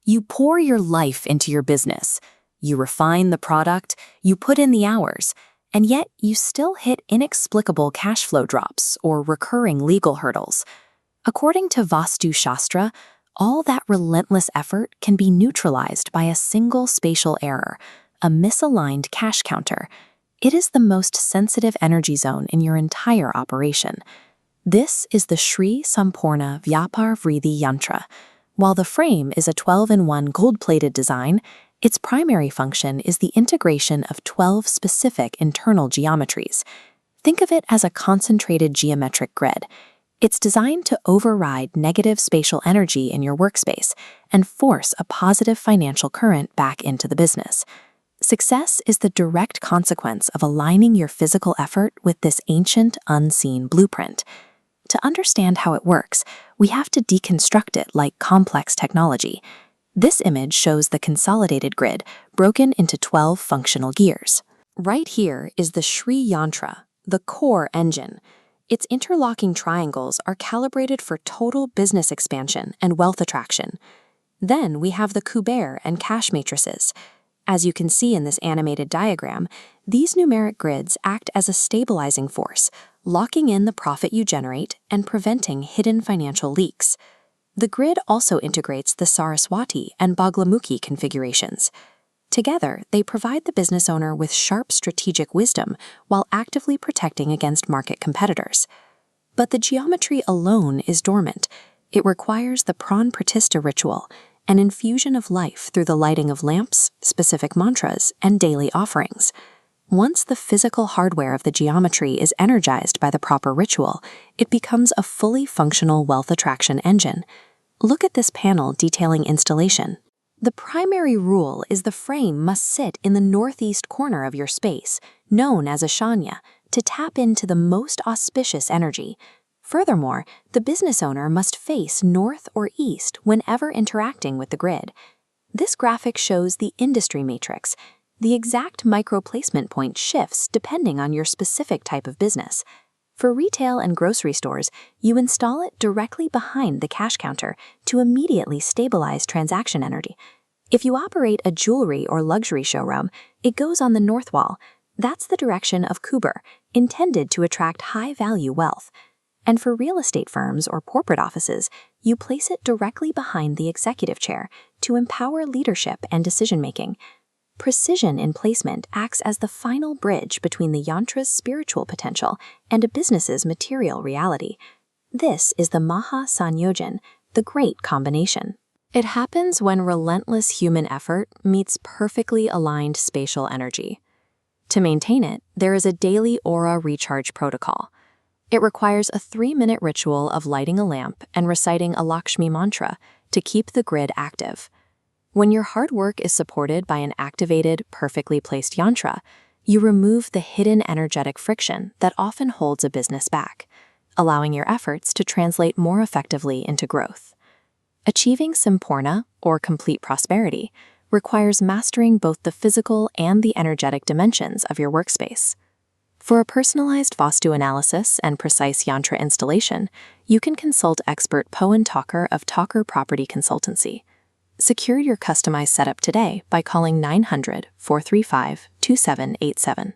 You pour your life into your business. You refine the product, you put in the hours, and yet you still hit inexplicable cash flow drops or recurring legal hurdles. According to Vastu Shastra, all that relentless effort can be neutralized by a single spatial error, a misaligned cash counter. It is the most sensitive energy zone in your entire operation. This is the Shree Sampoorna Vyapar Vriddhi Yantra. While the frame is a 12-in-1 gold-plated design, its primary function is the integration of 12 specific internal geometries. Think of it as a concentrated geometric grid. It's designed to override negative spatial energy in your workspace and force a positive financial current back into the business. Success is the direct consequence of aligning your physical effort with this ancient, unseen blueprint. To understand how it works, we have to deconstruct it like complex technology. This image shows the consolidated grid broken into 12 functional gears. Right here is the SHREEYANTRA, the core engine. Its interlocking triangles are calibrated for total business expansion and wealth attraction. Then we have the Kuber and cash matrices. As you can see in this animated diagram, these numeric grids act as a stabilizing force, locking in the profit you generate and preventing hidden financial leaks. The grid also integrates the Saraswati and Baglamukhi configurations. Together, they provide the business owner with sharp strategic wisdom while actively protecting against market competitors. But the geometry alone is dormant. It requires the Pran Pratishta ritual, an infusion of life through the lighting of lamps, specific mantras, and daily offerings. Once the physical hardware of the geometry is energized by the proper ritual, it becomes a fully functional wealth attraction engine. Look at this panel detailing installation. The primary rule is the frame must sit in the northeast corner of your space, known as Ishanya, to tap into the most auspicious energy. Furthermore, the business owner must face north or east whenever interacting with the grid. This graphic shows the industry matrix. The exact micro-placement point shifts depending on your specific type of business. For retail and grocery stores, you install it directly behind the cash counter to immediately stabilize transaction energy. If you operate a jewelry or luxury showroom, it goes on the north wall. That's the direction of Kuber, intended to attract high-value wealth. And for real estate firms or corporate offices, you place it directly behind the executive chair to empower leadership and decision-making. Precision in placement acts as the final bridge between the yantra's spiritual potential and a business's material reality. This is the Maha Sanyojan, the great combination. It happens when relentless human effort meets perfectly aligned spatial energy. To maintain it, there is a daily aura recharge protocol. It requires a 3-minute ritual of lighting a lamp and reciting a Lakshmi mantra to keep the grid active. When your hard work is supported by an activated, perfectly placed yantra, you remove the hidden energetic friction that often holds a business back, allowing your efforts to translate more effectively into growth. Achieving Sampoorna, or complete prosperity, requires mastering both the physical and the energetic dimensions of your workspace. For a personalized Vastu analysis and precise yantra installation, you can consult expert Pohan Talker of Talker Property Consultancy. Secure your customized setup today by calling 900-435-2787.